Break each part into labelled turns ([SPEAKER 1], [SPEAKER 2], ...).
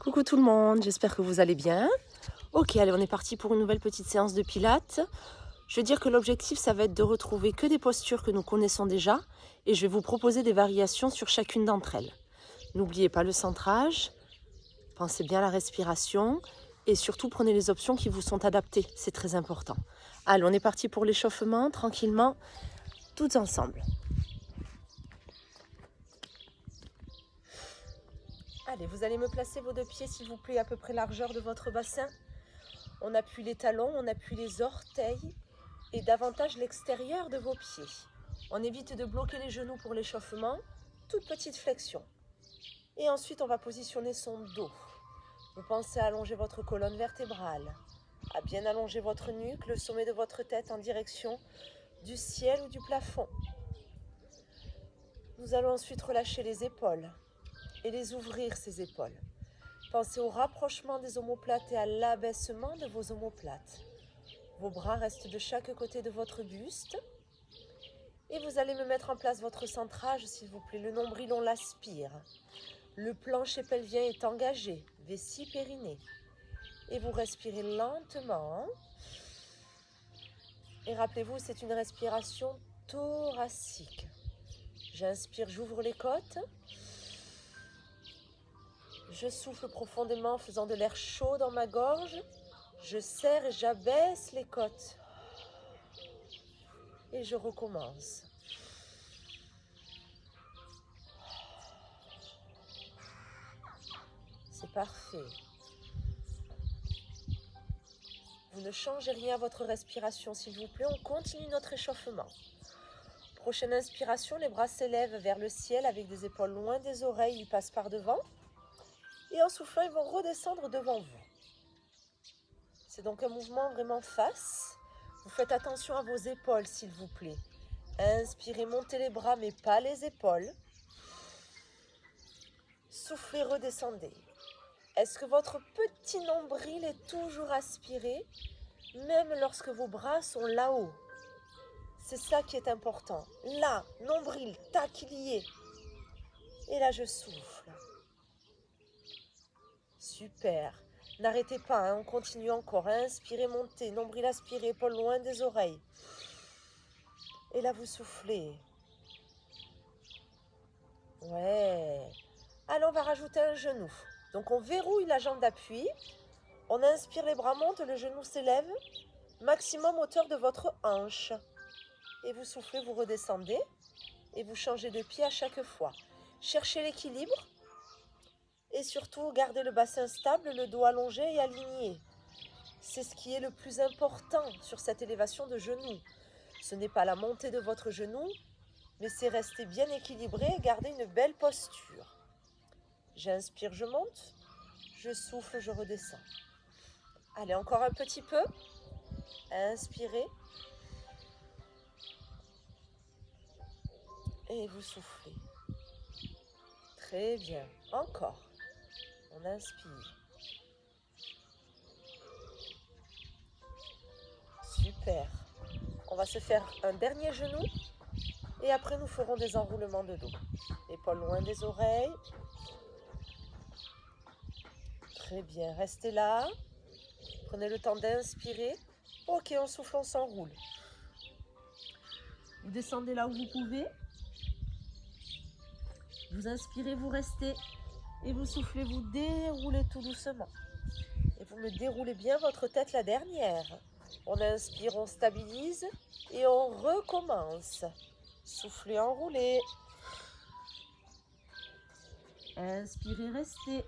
[SPEAKER 1] Coucou tout le monde, j'espère que vous allez bien. Ok, allez, on est parti pour une nouvelle petite séance de pilates. Je veux dire que l'objectif, ça va être de retrouver que des postures que nous connaissons déjà et je vais vous proposer des variations sur chacune d'entre elles. N'oubliez pas le centrage, pensez bien à la respiration et surtout prenez les options qui vous sont adaptées, c'est très important. Allez, on est parti pour l'échauffement, tranquillement, toutes ensemble. Allez, vous allez me placer vos deux pieds, s'il vous plaît, à peu près largeur de votre bassin. On appuie les talons, on appuie les orteils et davantage l'extérieur de vos pieds. On évite de bloquer les genoux pour l'échauffement, toute petite flexion. Et ensuite, on va positionner son dos. Vous pensez à allonger votre colonne vertébrale, à bien allonger votre nuque, le sommet de votre tête en direction du ciel ou du plafond. Nous allons ensuite relâcher les épaules et les ouvrir, ces épaules. Pensez au rapprochement des omoplates et à l'abaissement de vos omoplates. Vos bras restent de chaque côté de votre buste. Et vous allez me mettre en place votre centrage, s'il vous plaît. Le nombril, on l'aspire. Le plancher pelvien est engagé, vessie périnée. Et vous respirez lentement. Et rappelez-vous, c'est une respiration thoracique. J'inspire, j'ouvre les côtes. Je souffle profondément en faisant de l'air chaud dans ma gorge. Je serre et j'abaisse les côtes. Et je recommence. C'est parfait. Vous ne changez rien à votre respiration, s'il vous plaît. On continue notre échauffement. Prochaine inspiration, les bras s'élèvent vers le ciel avec des épaules loin des oreilles. Ils passent par devant. Et en soufflant, ils vont redescendre devant vous. C'est donc un mouvement vraiment face. Vous faites attention à vos épaules, s'il vous plaît. Inspirez, montez les bras, mais pas les épaules. Soufflez, redescendez. Est-ce que votre petit nombril est toujours aspiré, même lorsque vos bras sont là-haut? C'est ça qui est important. Là, nombril, tac, il y est. Et là, je souffle. Super. N'arrêtez pas, hein, on continue encore. Inspirez, montez, nombril aspiré, épaules loin des oreilles. Et là, vous soufflez. Ouais. Alors, on va rajouter un genou. Donc, on verrouille la jambe d'appui. On inspire, les bras montent, le genou s'élève. Maximum hauteur de votre hanche. Et vous soufflez, vous redescendez. Et vous changez de pied à chaque fois. Cherchez l'équilibre. Et surtout, gardez le bassin stable, le dos allongé et aligné. C'est ce qui est le plus important sur cette élévation de genou. Ce n'est pas la montée de votre genou, mais c'est rester bien équilibré et garder une belle posture. J'inspire, je monte. Je souffle, je redescends. Allez, encore un petit peu. Inspirez. Et vous soufflez. Très bien. Encore. On inspire. Super. On va se faire un dernier genou. Et après, nous ferons des enroulements de dos. Épaules loin des oreilles. Très bien. Restez là. Prenez le temps d'inspirer. Ok, on souffle, on s'enroule. Vous descendez là où vous pouvez. Vous inspirez, vous restez. Et vous soufflez, vous déroulez tout doucement. Et vous me déroulez bien votre tête la dernière. On inspire, on stabilise. Et on recommence. Soufflez, enroulez. Inspirez, restez.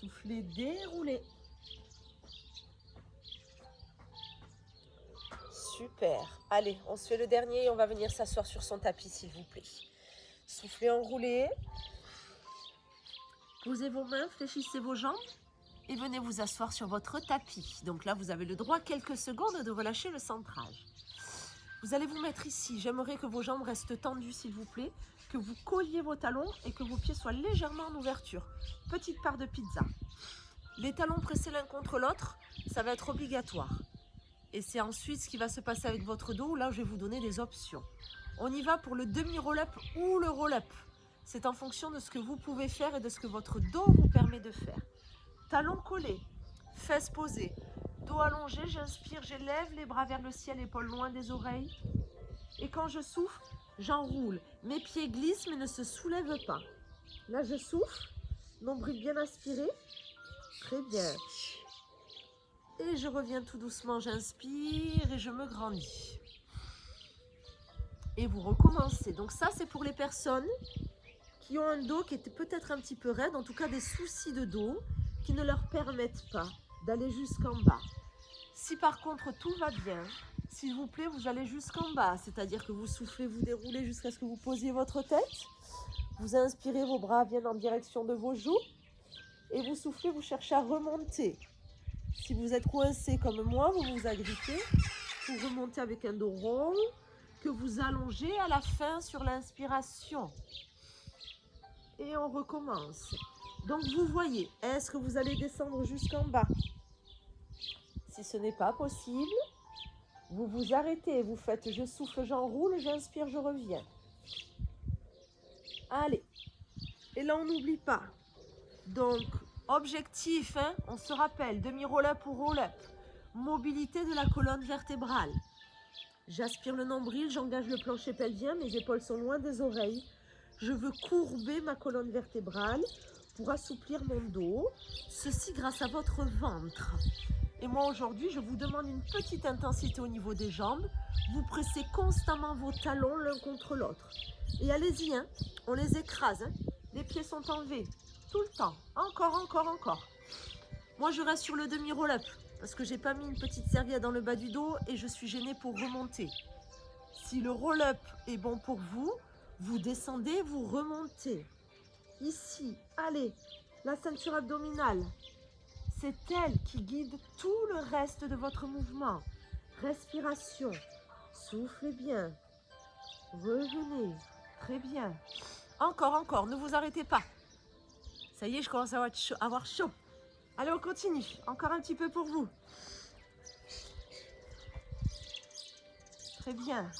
[SPEAKER 1] Soufflez, déroulez. Super. Allez, on se fait le dernier et on va venir s'asseoir sur son tapis, s'il vous plaît. Soufflez, enroulez. Posez vos mains, fléchissez vos jambes et venez vous asseoir sur votre tapis. Donc là, vous avez le droit quelques secondes de relâcher le centrage. Vous allez vous mettre ici. J'aimerais que vos jambes restent tendues, s'il vous plaît, que vous colliez vos talons et que vos pieds soient légèrement en ouverture. Petite part de pizza. Les talons pressés l'un contre l'autre, ça va être obligatoire. Et c'est ensuite ce qui va se passer avec votre dos, où là, je vais vous donner des options. On y va pour le demi-roll-up ou le roll-up. C'est en fonction de ce que vous pouvez faire et de ce que votre dos vous permet de faire. Talons collés, fesses posées, dos allongé, j'inspire, j'élève les bras vers le ciel, épaules loin des oreilles. Et quand je souffle, j'enroule. Mes pieds glissent mais ne se soulèvent pas. Là, je souffle, nombril bien aspiré. Très bien. Et je reviens tout doucement, j'inspire et je me grandis. Et vous recommencez. Donc ça, c'est pour les personnes qui ont un dos qui est peut-être un petit peu raide, en tout cas des soucis de dos qui ne leur permettent pas d'aller jusqu'en bas. Si par contre tout va bien, s'il vous plaît, vous allez jusqu'en bas, c'est-à-dire que vous soufflez, vous déroulez jusqu'à ce que vous posiez votre tête. Vous inspirez, vos bras viennent en direction de vos joues et vous soufflez, vous cherchez à remonter. Si vous êtes coincé comme moi, vous vous agrippez pour remonter avec un dos rond que vous allongez à la fin sur l'inspiration. Et on recommence. Donc vous voyez, est-ce que vous allez descendre jusqu'en bas? Si ce n'est pas possible, vous vous arrêtez, vous faites je souffle, j'enroule, j'inspire, je reviens. Allez. Et là, on n'oublie pas. Donc, objectif, hein, on se rappelle, demi-roll-up ou roll-up. Mobilité de la colonne vertébrale. J'aspire le nombril, j'engage le plancher pelvien, mes épaules sont loin des oreilles. Je veux courber ma colonne vertébrale pour assouplir mon dos. Ceci grâce à votre ventre. Et moi, aujourd'hui, je vous demande une petite intensité au niveau des jambes. Vous pressez constamment vos talons l'un contre l'autre. Et allez-y, hein, on les écrase. Hein. Les pieds sont enlevés. Tout le temps. Encore, encore, encore. Moi, je reste sur le demi-roll-up parce que j'ai pas mis une petite serviette dans le bas du dos et je suis gênée pour remonter. Si le roll-up est bon pour vous, vous descendez, vous remontez. Ici, allez, la ceinture abdominale. C'est elle qui guide tout le reste de votre mouvement. Respiration. Soufflez bien. Revenez. Très bien. Encore, encore. Ne vous arrêtez pas. Ça y est, je commence à avoir chaud. Allez, on continue. Encore un petit peu pour vous. Très bien.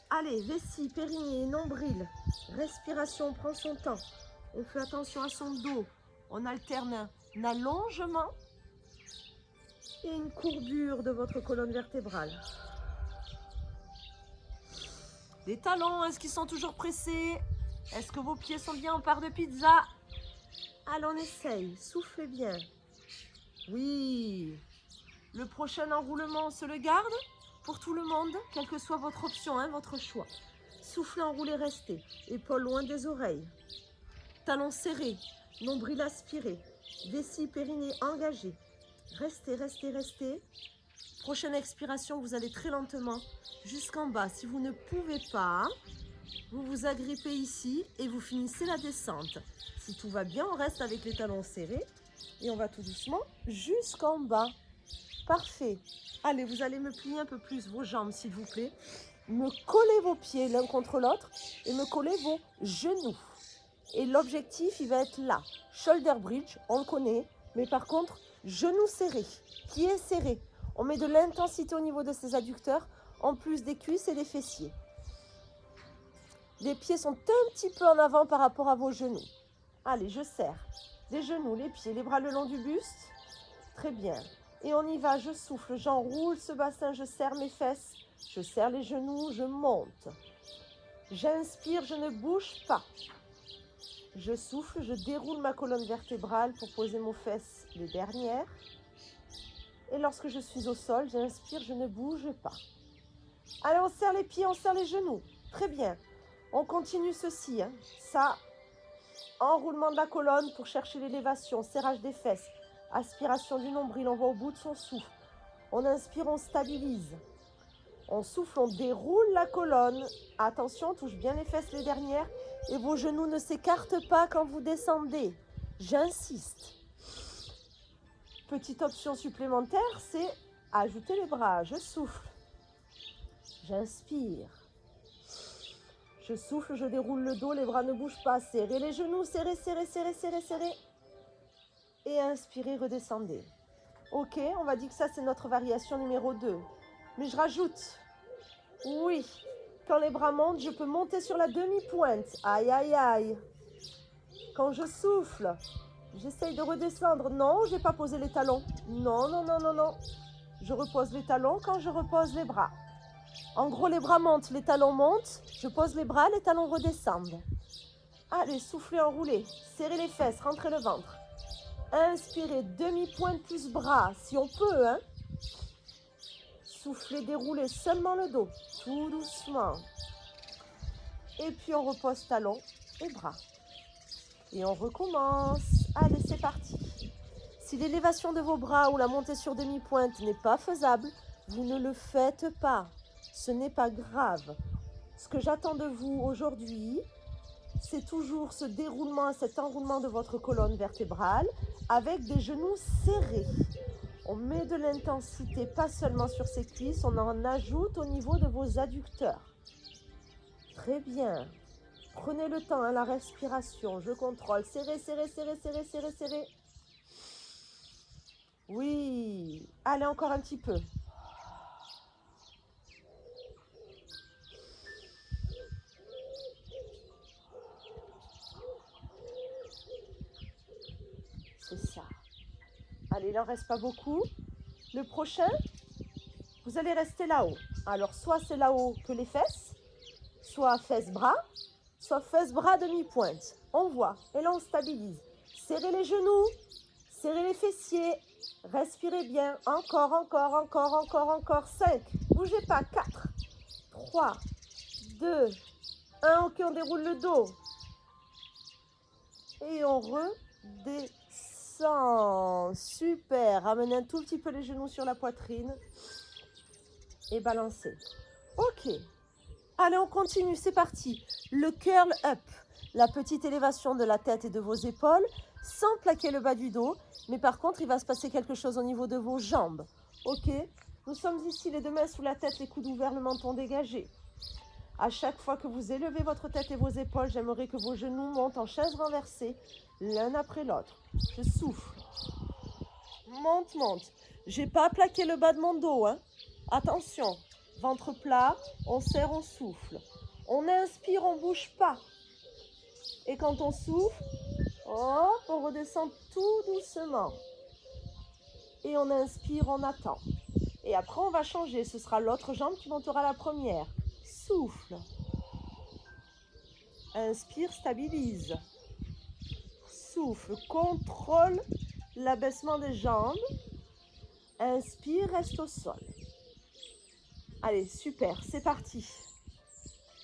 [SPEAKER 1] Allez, vessie, périnée, nombril. Respiration, on prend son temps. On fait attention à son dos. On alterne un allongement et une courbure de votre colonne vertébrale. Les talons, est-ce qu'ils sont toujours pressés? Est-ce que vos pieds sont bien en part de pizza? Allez, on essaye. Soufflez bien. Oui. Le prochain enroulement, on se le garde pour tout le monde, quelle que soit votre option, hein, votre choix. Soufflez, enroulez, restez. Épaules loin des oreilles. Talons serrés. Nombril aspiré. Vessie, périnée engagée. Restez, restez, restez. Prochaine expiration, vous allez très lentement jusqu'en bas. Si vous ne pouvez pas, vous vous agrippez ici et vous finissez la descente. Si tout va bien, on reste avec les talons serrés et on va tout doucement jusqu'en bas. Parfait. Allez, vous allez me plier un peu plus vos jambes, s'il vous plaît. Me coller vos pieds l'un contre l'autre et me coller vos genoux. Et l'objectif, il va être là. Shoulder bridge, on le connaît. Mais par contre, genoux serrés, pieds serrés. On met de l'intensité au niveau de ces adducteurs, en plus des cuisses et des fessiers. Les pieds sont un petit peu en avant par rapport à vos genoux. Allez, je serre. Les genoux, les pieds, les bras le long du buste. Très bien. Et on y va, je souffle, j'enroule ce bassin, je serre mes fesses. Je serre les genoux, je monte. J'inspire, je ne bouge pas. Je souffle, je déroule ma colonne vertébrale pour poser mes fesses les dernières. Et lorsque je suis au sol, j'inspire, je ne bouge pas. Allez, on serre les pieds, on serre les genoux. Très bien. On continue ceci. Hein. Ça, enroulement de la colonne pour chercher l'élévation, serrage des fesses, aspiration du nombril, on va au bout de son souffle. On inspire, on stabilise. On souffle, on déroule la colonne. Attention, on touche bien les fesses les dernières. Et vos genoux ne s'écartent pas quand vous descendez. J'insiste. Petite option supplémentaire, c'est ajouter les bras. Je souffle. J'inspire. Je souffle, je déroule le dos, les bras ne bougent pas. Serrez les genoux, serrez, serrez, serrez, serrez, serrez. Et inspirez, redescendez. Ok, on va dire que ça, c'est notre variation numéro 2. Mais je rajoute. Oui, quand les bras montent, je peux monter sur la demi-pointe. Aïe, aïe, aïe. Quand je souffle, j'essaye de redescendre. Non, je n'ai pas posé les talons. Non, non, non, non, non. Je repose les talons quand je repose les bras. En gros, les bras montent, les talons montent. Je pose les bras, les talons redescendent. Allez, soufflez, enroulez. Serrez les fesses, rentrez le ventre. Inspirez, demi-pointe plus bras, si on peut, hein. Soufflez, déroulez seulement le dos, tout doucement. Et puis on repose talons et bras. Et on recommence. Allez, c'est parti. Si l'élévation de vos bras ou la montée sur demi-pointe n'est pas faisable, vous ne le faites pas. Ce n'est pas grave. Ce que j'attends de vous aujourd'hui, c'est toujours ce déroulement, cet enroulement de votre colonne vertébrale avec des genoux serrés. On met de l'intensité, pas seulement sur ses cuisses, on en ajoute au niveau de vos adducteurs. Très bien. Prenez le temps, hein, la respiration, je contrôle. Serrez, serrez, serrez, serrez, serrez, serrez. Oui. Allez, encore un petit peu. C'est ça. Allez, il n'en reste pas beaucoup. Le prochain, vous allez rester là-haut. Alors, soit c'est là-haut que les fesses, soit fesses-bras, soit fesses-bras demi-pointe. On voit. Et là, on stabilise. Serrez les genoux, serrez les fessiers. Respirez bien. Encore, encore, encore, encore, encore. 5. Bougez pas. 4, 3, 2, 1. Ok, on déroule le dos. Et on redescend. Super. Ramenez un tout petit peu les genoux sur la poitrine. Et balancez. Ok. Allez, on continue. C'est parti. Le curl up. La petite élévation de la tête et de vos épaules sans plaquer le bas du dos. Mais par contre, il va se passer quelque chose au niveau de vos jambes. Ok. Nous sommes ici, les deux mains sous la tête, les coudes ouverts, le menton dégagé. À chaque fois que vous élevez votre tête et vos épaules, j'aimerais que vos genoux montent en chaise renversée, l'un après l'autre. Je souffle. Monte, monte. J'ai pas plaqué le bas de mon dos, hein. Attention. Ventre plat, on serre, on souffle. On inspire, on bouge pas. Et quand on souffle, hop, on redescend tout doucement. Et on inspire, on attend. Et après, on va changer. Ce sera l'autre jambe qui montera la première. Souffle. Inspire, stabilise. Souffle, contrôle l'abaissement des jambes. Inspire, reste au sol. Allez, super, c'est parti.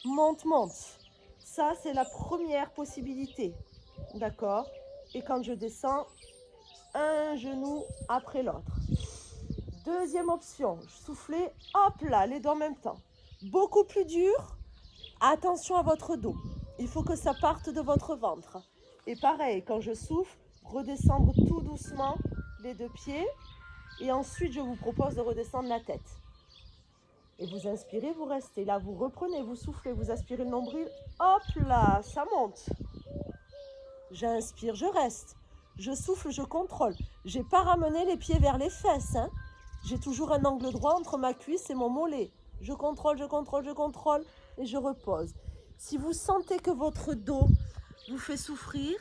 [SPEAKER 1] Monte, monte. Ça, c'est la première possibilité. D'accord? Et quand je descends, un genou après l'autre. Deuxième option, soufflez, hop là, les deux en même temps. Beaucoup plus dur, attention à votre dos. Il faut que ça parte de votre ventre. Et pareil, quand je souffle, redescendre tout doucement les deux pieds. Et ensuite, je vous propose de redescendre la tête. Et vous inspirez, vous restez. Là, vous reprenez, vous soufflez, vous aspirez le nombril. Hop là, ça monte. J'inspire, je reste. Je souffle, je contrôle. Je n'ai pas ramené les pieds vers les fesses, hein. J'ai toujours un angle droit entre ma cuisse et mon mollet. Je contrôle, je contrôle, je contrôle et je repose. Si vous sentez que votre dos vous fait souffrir,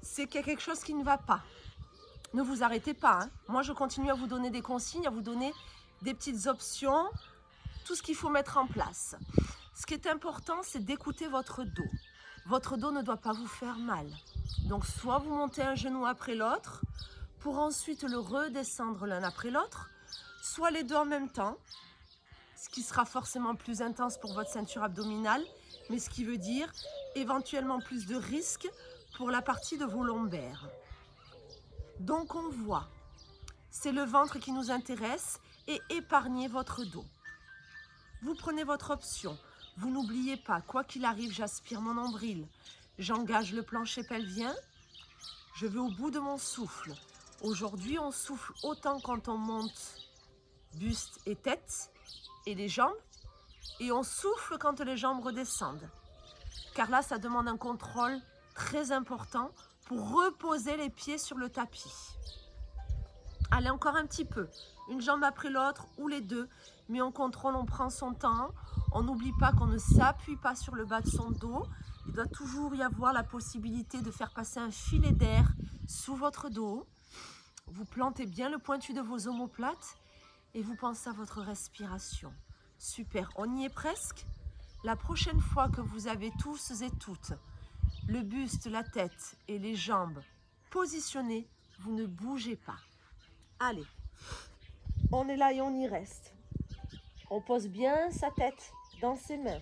[SPEAKER 1] c'est qu'il y a quelque chose qui ne va pas. Ne vous arrêtez pas, hein. Moi, je continue à vous donner des consignes, à vous donner des petites options, tout ce qu'il faut mettre en place. Ce qui est important, c'est d'écouter votre dos. Votre dos ne doit pas vous faire mal. Donc, soit vous montez un genou après l'autre, pour ensuite le redescendre l'un après l'autre, soit les deux en même temps, ce qui sera forcément plus intense pour votre ceinture abdominale, mais ce qui veut dire éventuellement plus de risque pour la partie de vos lombaires. Donc on voit, c'est le ventre qui nous intéresse et épargnez votre dos. Vous prenez votre option. Vous n'oubliez pas, quoi qu'il arrive, j'aspire mon nombril. J'engage le plancher pelvien. Je vais au bout de mon souffle. Aujourd'hui, on souffle autant quand on monte buste et tête et les jambes. Et on souffle quand les jambes redescendent. Car là, ça demande un contrôle très important pour reposer les pieds sur le tapis. Allez, encore un petit peu. Une jambe après l'autre ou les deux. Mais on contrôle, on prend son temps. On n'oublie pas qu'on ne s'appuie pas sur le bas de son dos. Il doit toujours y avoir la possibilité de faire passer un filet d'air sous votre dos. Vous plantez bien le pointu de vos omoplates et vous pensez à votre respiration. Super, on y est presque. La prochaine fois que vous avez tous et toutes le buste, la tête et les jambes positionnés, vous ne bougez pas. Allez, on est là et on y reste. On pose bien sa tête dans ses mains.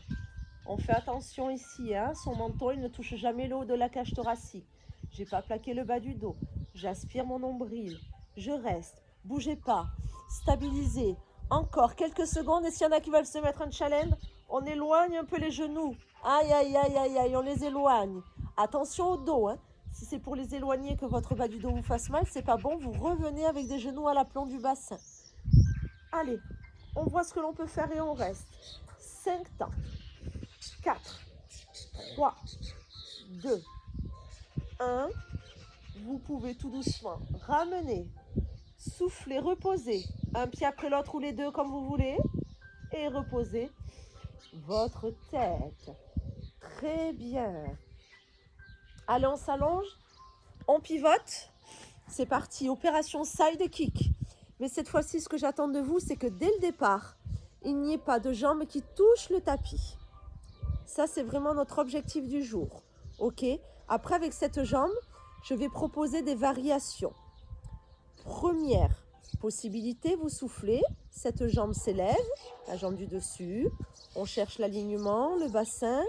[SPEAKER 1] On fait attention ici, hein, son menton il ne touche jamais le haut de la cage thoracique. J'ai pas plaqué le bas du dos. J'aspire mon nombril. Je reste. Bougez pas. Stabilisez. Encore quelques secondes. Et s'il y en a qui veulent se mettre un challenge, on éloigne un peu les genoux. Aïe, aïe, aïe, aïe, aïe, on les éloigne. Attention au dos, hein. Si c'est pour les éloigner que votre bas du dos vous fasse mal, c'est pas bon. Vous revenez avec des genoux à l'aplomb du bassin. Allez, on voit ce que l'on peut faire et on reste. 5 temps. 4, 3, 2, 1. Vous pouvez tout doucement ramener, souffler, reposer. Un pied après l'autre ou les deux comme vous voulez. Et reposer votre tête. Très bien. Allez, on s'allonge. On pivote. C'est parti. Opération side kick. Mais cette fois-ci, ce que j'attends de vous, c'est que dès le départ, il n'y ait pas de jambes qui touchent le tapis. Ça, c'est vraiment notre objectif du jour. OK? Après, avec cette jambe, je vais proposer des variations. Première possibilité, vous soufflez. Cette jambe s'élève, la jambe du dessus. On cherche l'alignement, le bassin,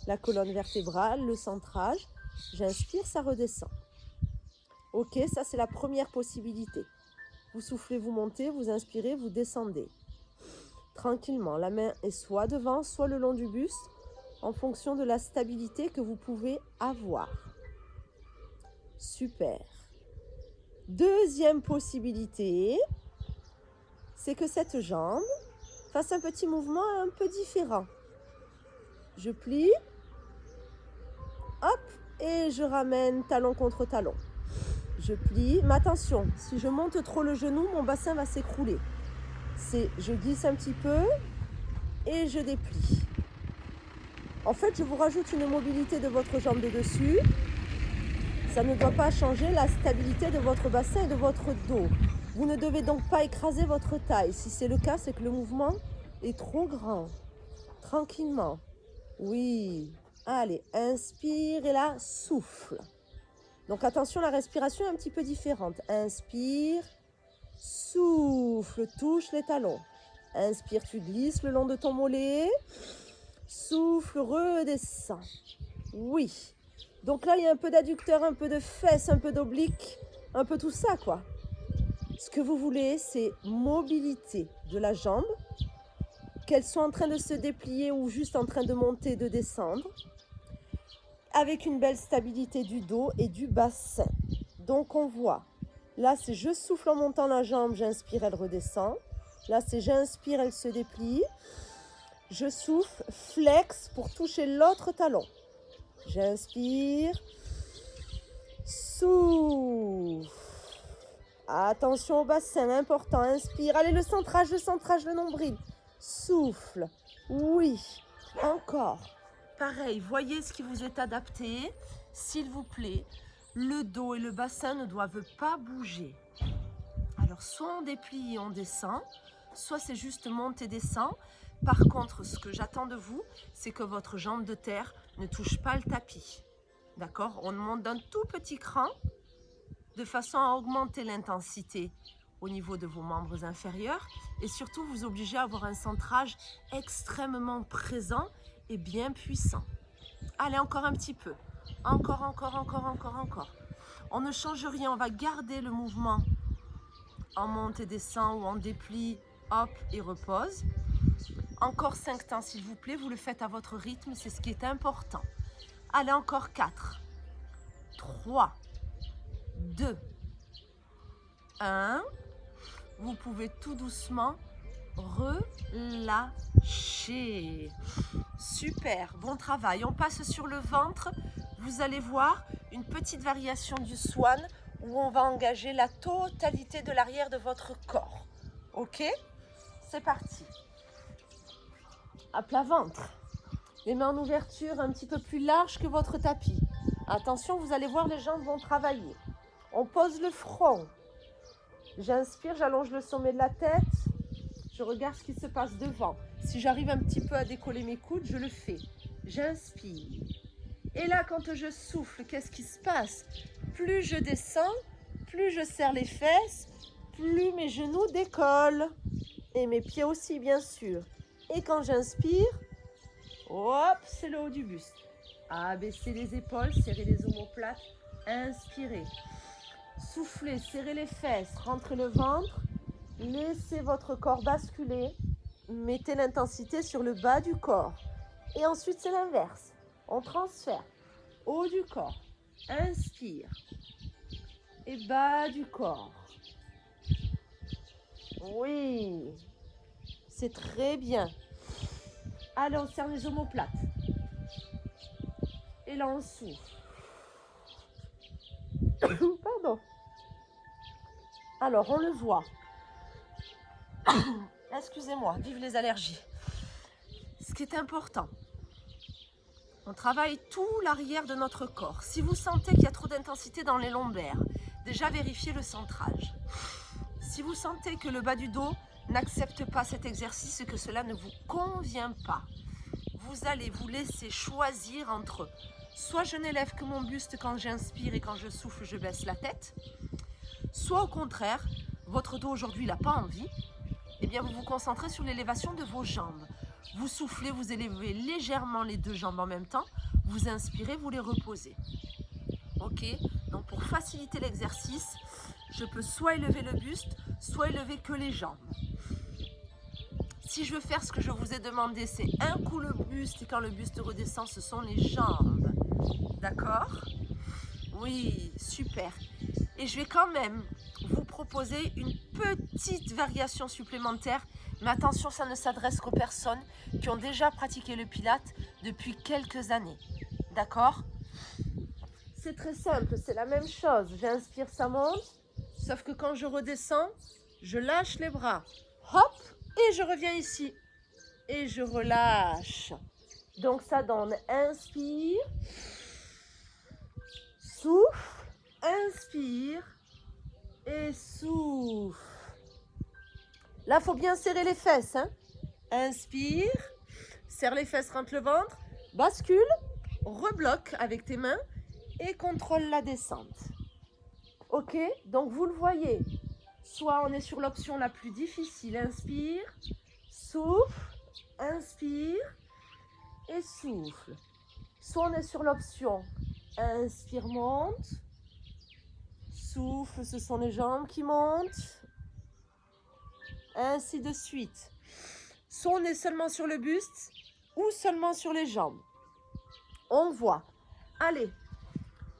[SPEAKER 1] la colonne vertébrale, le centrage. J'inspire, ça redescend. OK, ça, c'est la première possibilité. Vous soufflez, vous montez, vous inspirez, vous descendez. Tranquillement, la main est soit devant, soit le long du buste, en fonction de la stabilité que vous pouvez avoir. Super. Deuxième possibilité, c'est que cette jambe fasse un petit mouvement un peu différent. Je plie, hop, et je ramène talon contre talon. Je plie, mais attention, si je monte trop le genou, mon bassin va s'écrouler. Je glisse un petit peu et je déplie. En fait, je vous rajoute une mobilité de votre jambe de dessus. Ça ne doit pas changer la stabilité de votre bassin et de votre dos. Vous ne devez donc pas écraser votre taille. Si c'est le cas, c'est que le mouvement est trop grand. Tranquillement. Oui. Allez, inspire et là, souffle. Donc attention, la respiration est un petit peu différente. Inspire, souffle, touche les talons. Inspire, tu glisses le long de ton mollet. Souffle, redescend. Oui. Donc là, il y a un peu d'adducteur, un peu de fesses, un peu d'oblique, un peu tout ça, quoi. Ce que vous voulez, c'est mobilité de la jambe, qu'elle soit en train de se déplier ou juste en train de monter, de descendre, avec une belle stabilité du dos et du bassin. Donc on voit, là c'est je souffle en montant la jambe, j'inspire, elle redescend. Là c'est j'inspire, elle se déplie. Je souffle, flex pour toucher l'autre talon. J'inspire, souffle. Attention au bassin, important. Inspire, allez le centrage, le nombril. Souffle, oui, encore. Pareil, voyez ce qui vous est adapté. S'il vous plaît, le dos et le bassin ne doivent pas bouger. Alors, soit on déplie et on descend, soit c'est juste monte et descend. Par contre, ce que j'attends de vous, c'est que votre jambe de terre ne touche pas le tapis. D'accord? On monte d'un tout petit cran de façon à augmenter l'intensité au niveau de vos membres inférieurs et surtout vous obliger à avoir un centrage extrêmement présent et bien puissant. Allez, encore un petit peu. Encore, encore, encore, encore, encore. On ne change rien, on va garder le mouvement en monte et descend ou en déplie, hop, et repose. Encore 5 temps, s'il vous plaît, vous le faites à votre rythme, c'est ce qui est important. Allez, encore 4, 3, 2, 1. Vous pouvez tout doucement relâcher. Super, bon travail. On passe sur le ventre. Vous allez voir une petite variation du swan où on va engager la totalité de l'arrière de votre corps. Ok? C'est parti. À plat ventre. Les mains en ouverture un petit peu plus large que votre tapis. Attention, vous allez voir, les jambes vont travailler. On pose le front. J'inspire, j'allonge le sommet de la tête. Je regarde ce qui se passe devant. Si j'arrive un petit peu à décoller mes coudes, je le fais. J'inspire. Et là, quand je souffle, qu'est-ce qui se passe? Plus je descends, plus je serre les fesses, plus mes genoux décollent. Et mes pieds aussi, bien sûr. Et quand j'inspire, hop, c'est le haut du buste. Abaissez les épaules, serrez les omoplates. Inspirez. Soufflez, serrez les fesses, rentrez le ventre. Laissez votre corps basculer. Mettez l'intensité sur le bas du corps. Et ensuite, c'est l'inverse. On transfère. Haut du corps. Inspire. Et bas du corps. Oui. C'est très bien. Allez, on serre les omoplates. Et là, on souffle. Pardon. Alors, on le voit. Excusez-moi, vive les allergies. Ce qui est important, on travaille tout l'arrière de notre corps. Si vous sentez qu'il y a trop d'intensité dans les lombaires, déjà vérifiez le centrage. Si vous sentez que le bas du dos n'accepte pas cet exercice et que cela ne vous convient pas, vous allez vous laisser choisir entre soit je n'élève que mon buste quand j'inspire et quand je souffle, je baisse la tête, soit au contraire, votre dos aujourd'hui il n'a pas envie, et bien vous vous concentrez sur l'élévation de vos jambes. Vous soufflez, vous élevez légèrement les deux jambes en même temps, vous inspirez, vous les reposez. Ok? Donc pour faciliter l'exercice, je peux soit élever le buste, soit élever que les jambes. Si je veux faire ce que je vous ai demandé, c'est un coup le buste et quand le buste redescend, ce sont les jambes. D'accord? Oui, super. Et je vais quand même vous proposer une petite variation supplémentaire. Mais attention, ça ne s'adresse qu'aux personnes qui ont déjà pratiqué le Pilates depuis quelques années. D'accord? C'est très simple, c'est la même chose. J'inspire, ça monte. Sauf que quand je redescends, je lâche les bras. Hop! Et je reviens ici. Et je relâche. Donc ça donne inspire. Souffle. Inspire. Et souffle. Là, il faut bien serrer les fesses. Hein. Inspire. Serre les fesses, rentre le ventre. Bascule. Rebloque avec tes mains. Et contrôle la descente. Ok? Donc vous le voyez. Soit on est sur l'option la plus difficile, inspire, souffle, inspire et souffle. Soit on est sur l'option inspire, monte, souffle, ce sont les jambes qui montent, ainsi de suite. Soit on est seulement sur le buste ou seulement sur les jambes. On voit. Allez,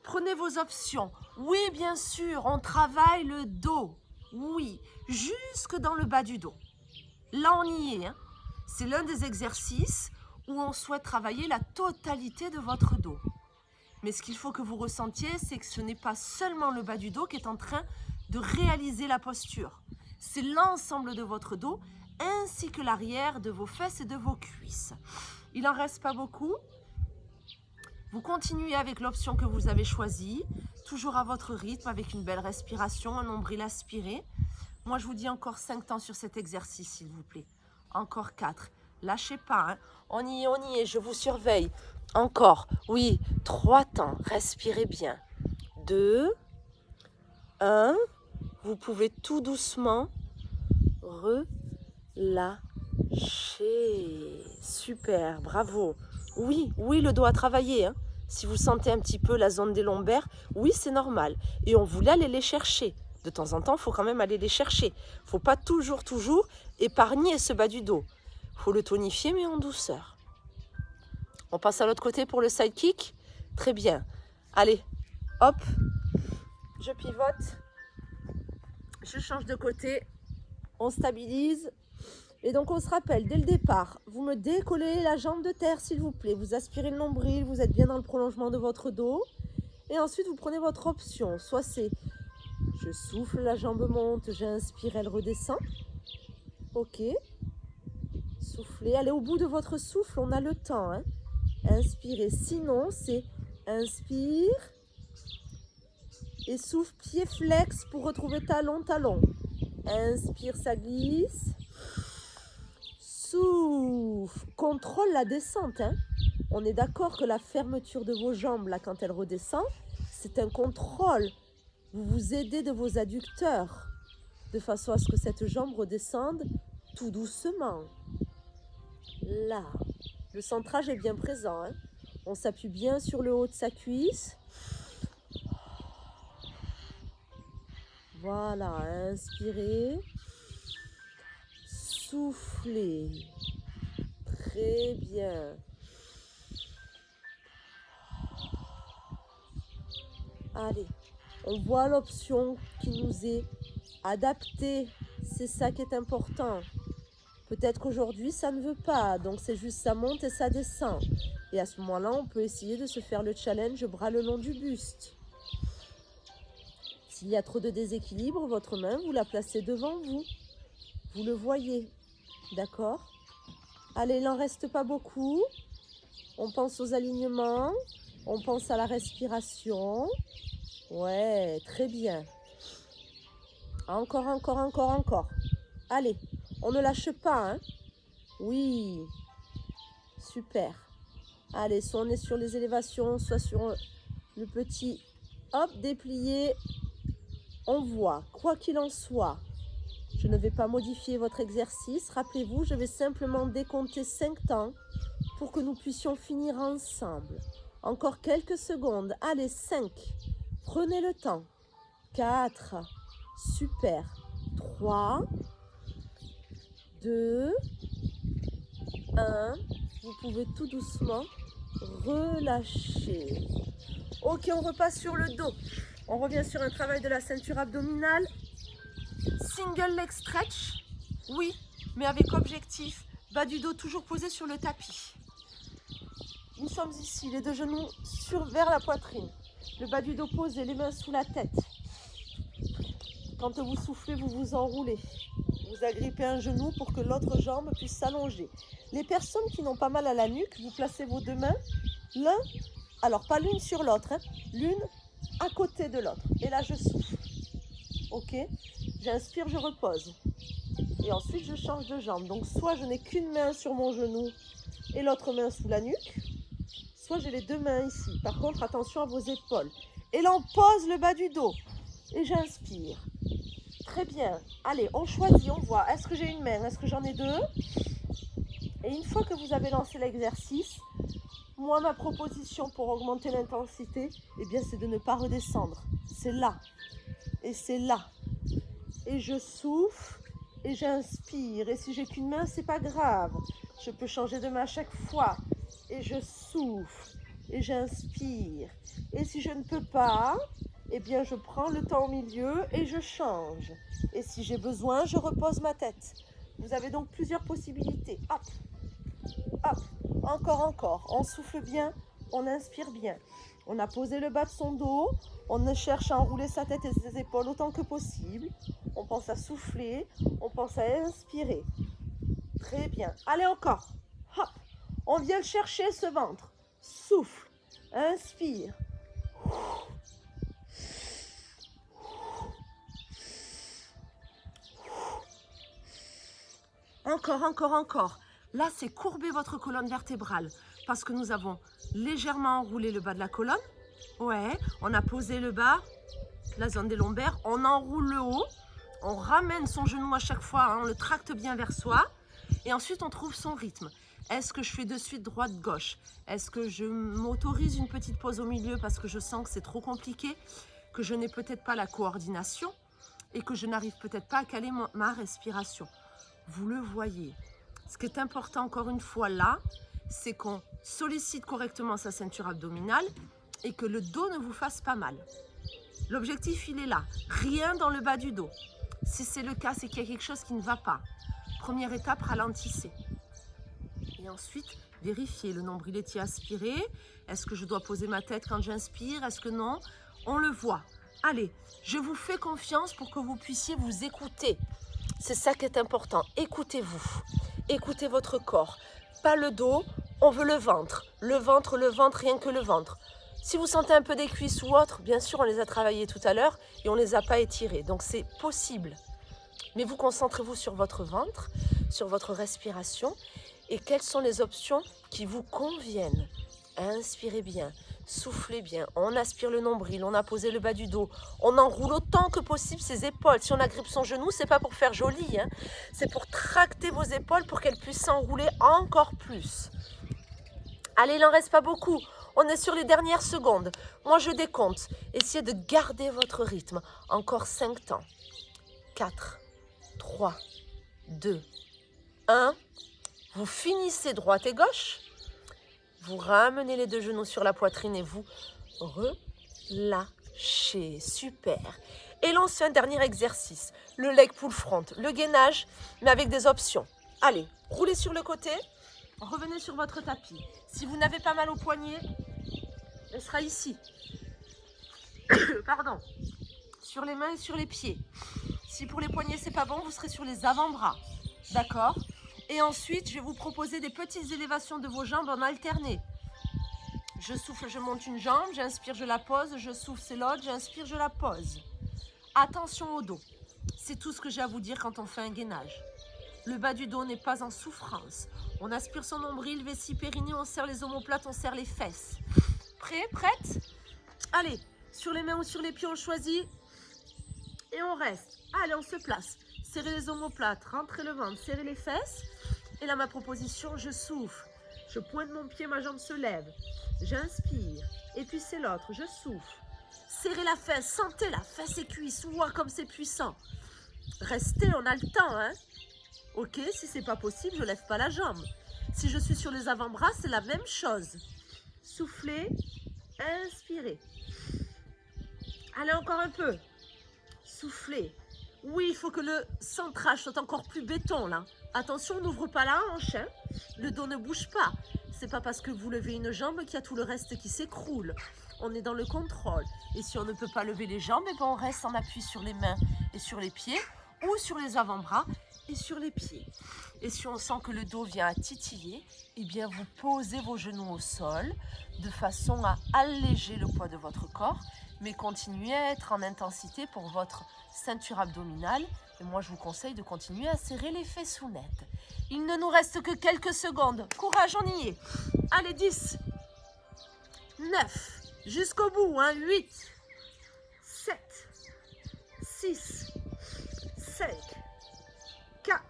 [SPEAKER 1] prenez vos options. Oui, bien sûr, on travaille le dos. Oui, jusque dans le bas du dos. Là, on y est. Hein. C'est l'un des exercices où on souhaite travailler la totalité de votre dos. Mais ce qu'il faut que vous ressentiez, c'est que ce n'est pas seulement le bas du dos qui est en train de réaliser la posture. C'est l'ensemble de votre dos, ainsi que l'arrière de vos fesses et de vos cuisses. Il n'en reste pas beaucoup. Vous continuez avec l'option que vous avez choisie, toujours à votre rythme, avec une belle respiration, un nombril aspiré. Moi, je vous dis encore 5 temps sur cet exercice, s'il vous plaît. Encore 4. Lâchez pas, hein. On y est, je vous surveille. Encore, oui, 3 temps, respirez bien. 2, 1, vous pouvez tout doucement relâcher. Super, bravo. Oui, le dos a travaillé, hein. Si vous sentez un petit peu la zone des lombaires, oui, c'est normal. Et on voulait aller les chercher. De temps en temps, il faut quand même aller les chercher. Il ne faut pas toujours épargner ce bas du dos. Il faut le tonifier, mais en douceur. On passe à l'autre côté pour le side kick. Très bien. Allez, hop. Je pivote. Je change de côté. On stabilise. Et donc, on se rappelle, dès le départ, vous me décollez la jambe de terre, s'il vous plaît. Vous aspirez le nombril, vous êtes bien dans le prolongement de votre dos. Et ensuite, vous prenez votre option. Soit c'est, je souffle, la jambe monte, j'inspire, elle redescend. Ok. Soufflez, allez au bout de votre souffle, on a le temps. Hein. Inspirez. Sinon, c'est inspire et souffle, pied flex pour retrouver talon, talon. Inspire, ça glisse. Souffle. Contrôle la descente. Hein. On est d'accord que la fermeture de vos jambes, là, quand elle redescend, c'est un contrôle. Vous vous aidez de vos adducteurs, de façon à ce que cette jambe redescende tout doucement. Là. Le centrage est bien présent. Hein. On s'appuie bien sur le haut de sa cuisse. Voilà, inspirez. Soufflez. Très bien. Allez, on voit l'option qui nous est adaptée. C'est ça qui est important. Peut-être qu'aujourd'hui, ça ne veut pas. Donc, c'est juste ça monte et ça descend. Et à ce moment-là, on peut essayer de se faire le challenge bras le long du buste. S'il y a trop de déséquilibre, votre main, vous la placez devant vous. Vous le voyez. D'accord? Allez, il n'en reste pas beaucoup. On pense aux alignements. On pense à la respiration. Ouais, très bien. Encore, encore, encore, encore. Allez, on ne lâche pas, hein? Oui. Super. Allez, soit on est sur les élévations, soit sur le petit, hop, déplié. On voit, quoi qu'il en soit, je ne vais pas modifier votre exercice. Rappelez-vous, je vais simplement décompter 5 temps pour que nous puissions finir ensemble. Encore quelques secondes. Allez, 5. Prenez le temps. 4. Super. 3. 2. 1. Vous pouvez tout doucement relâcher. Ok, on repasse sur le dos. On revient sur un travail de la ceinture abdominale. Single leg stretch. Oui, mais avec objectif. Bas du dos toujours posé sur le tapis. Nous sommes ici, les deux genoux vers la poitrine. Le bas du dos posé, les mains sous la tête. Quand vous soufflez, vous vous enroulez. Vous agrippez un genou pour que l'autre jambe puisse s'allonger. Les personnes qui n'ont pas mal à la nuque, vous placez vos deux mains, l'un, alors pas l'une sur l'autre, hein, l'une à côté de l'autre. Et là, je souffle. Ok? J'inspire, je repose. Et ensuite, je change de jambe. Donc, soit je n'ai qu'une main sur mon genou et l'autre main sous la nuque, soit j'ai les deux mains ici. Par contre, attention à vos épaules. Et là, on pose le bas du dos. Et j'inspire. Très bien. Allez, on choisit, on voit. Est-ce que j'ai une main? Est-ce que j'en ai deux? Et une fois que vous avez lancé l'exercice, moi, ma proposition pour augmenter l'intensité, eh bien, c'est de ne pas redescendre. C'est là. Et c'est là. Et je souffle et j'inspire. Et si j'ai qu'une main, c'est pas grave. Je peux changer de main à chaque fois. Et je souffle et j'inspire. Et si je ne peux pas, eh bien, je prends le temps au milieu et je change. Et si j'ai besoin, je repose ma tête. Vous avez donc plusieurs possibilités. Hop, hop, encore, encore. On souffle bien, on inspire bien. On a posé le bas de son dos. On cherche à enrouler sa tête et ses épaules autant que possible. On pense à souffler, on pense à inspirer. Très bien. Allez, encore. Hop. On vient le chercher, ce ventre. Souffle, inspire. Encore, encore, encore. Là, c'est courber votre colonne vertébrale parce que nous avons légèrement enroulé le bas de la colonne. Ouais, on a posé le bas, la zone des lombaires. On enroule le haut. On ramène son genou à chaque fois, hein, on le tracte bien vers soi. Et ensuite, on trouve son rythme. Est-ce que je fais de suite droite-gauche? Est-ce que je m'autorise une petite pause au milieu parce que je sens que c'est trop compliqué, que je n'ai peut-être pas la coordination et que je n'arrive peut-être pas à caler ma respiration? Vous le voyez. Ce qui est important, encore une fois, là, c'est qu'on sollicite correctement sa ceinture abdominale et que le dos ne vous fasse pas mal. L'objectif, il est là. Rien dans le bas du dos. Si c'est le cas, c'est qu'il y a quelque chose qui ne va pas. Première étape, ralentissez. Et ensuite, vérifiez le nombril est-il aspiré. Est-ce que je dois poser ma tête quand j'inspire? Est-ce que non? On le voit. Allez, je vous fais confiance pour que vous puissiez vous écouter. C'est ça qui est important. Écoutez-vous. Écoutez votre corps. Pas le dos, on veut le ventre, rien que le ventre. Si vous sentez un peu des cuisses ou autre, bien sûr, on les a travaillées tout à l'heure et on ne les a pas étirées. Donc, c'est possible. Mais vous concentrez-vous sur votre ventre, sur votre respiration et quelles sont les options qui vous conviennent. Inspirez bien, soufflez bien, on aspire le nombril, on a posé le bas du dos, on enroule autant que possible ses épaules. Si on agrippe son genou, c'est pas pour faire joli, hein. C'est pour tracter vos épaules pour qu'elles puissent s'enrouler encore plus. Allez, il n'en reste pas beaucoup. On est sur les dernières secondes. Moi, je décompte. Essayez de garder votre rythme. Encore 5 temps. 4, 3, 2, 1. Vous finissez droite et gauche. Vous ramenez les deux genoux sur la poitrine et vous relâchez. Super. Et l'on fait un dernier exercice. Le leg pull front, le gainage, mais avec des options. Allez, roulez sur le côté. Revenez sur votre tapis. Si vous n'avez pas mal au poignet, elle sera ici. Pardon. Sur les mains et sur les pieds. Si pour les poignets, c'est pas bon, vous serez sur les avant-bras. D'accord ? Et ensuite, je vais vous proposer des petites élévations de vos jambes en alterné. Je souffle, je monte une jambe, j'inspire, je la pose, je souffle, c'est l'autre, j'inspire, je la pose. Attention au dos. C'est tout ce que j'ai à vous dire quand on fait un gainage. Le bas du dos n'est pas en souffrance. On aspire son nombril, vessie, périnée, on serre les omoplates, on serre les fesses. Prêt? Prête? Allez, sur les mains ou sur les pieds, on choisit. Et on reste. Allez, on se place. Serrez les omoplates, rentrez le ventre, serrez les fesses. Et là, ma proposition, je souffle. Je pointe mon pied, ma jambe se lève. J'inspire. Et puis c'est l'autre, je souffle. Serrez la fesse, sentez la fesse et cuisse. Ouah, comme c'est puissant. Restez, on a le temps, hein. Ok, si c'est pas possible, je lève pas la jambe. Si je suis sur les avant-bras, c'est la même chose. Soufflez, inspirez. Allez, encore un peu. Soufflez. Oui, il faut que le centrage soit encore plus béton, là. Attention, on n'ouvre pas la hanche, hein. Le dos ne bouge pas. C'est pas parce que vous levez une jambe qu'il y a tout le reste qui s'écroule. On est dans le contrôle. Et si on ne peut pas lever les jambes, eh ben on reste en appui sur les mains et sur les pieds ou sur les avant-bras et sur les pieds. Et si on sent que le dos vient à titiller, eh bien vous posez vos genoux au sol de façon à alléger le poids de votre corps, mais continuez à être en intensité pour votre ceinture abdominale. Et moi, je vous conseille de continuer à serrer les fessounettes. Il ne nous reste que quelques secondes. Courage, on y est. Allez, 10, 9, jusqu'au bout, hein, 8, 7, 6, 5, 4,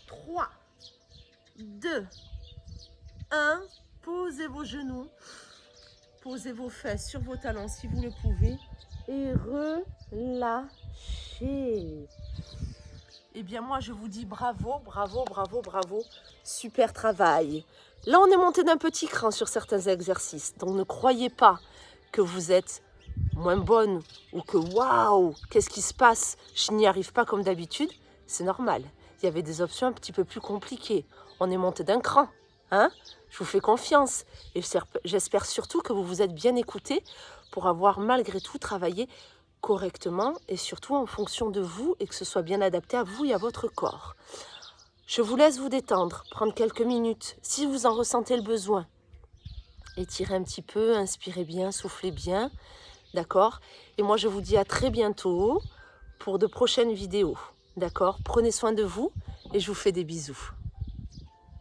[SPEAKER 1] 3, 2, 1. Posez vos genoux, posez vos fesses sur vos talons si vous le pouvez et relâchez. Eh bien moi je vous dis bravo, bravo, bravo, bravo, super travail. Là on est monté d'un petit cran sur certains exercices, donc ne croyez pas que vous êtes moins bonne ou que waouh, qu'est-ce qui se passe, je n'y arrive pas comme d'habitude. C'est normal, il y avait des options un petit peu plus compliquées. On est monté d'un cran, hein? Je vous fais confiance et j'espère surtout que vous vous êtes bien écoutés pour avoir malgré tout travaillé correctement et surtout en fonction de vous et que ce soit bien adapté à vous et à votre corps. Je vous laisse vous détendre, prendre quelques minutes si vous en ressentez le besoin. Étirez un petit peu, inspirez bien, soufflez bien, d'accord? Et moi je vous dis à très bientôt pour de prochaines vidéos, d'accord? Prenez soin de vous et je vous fais des bisous.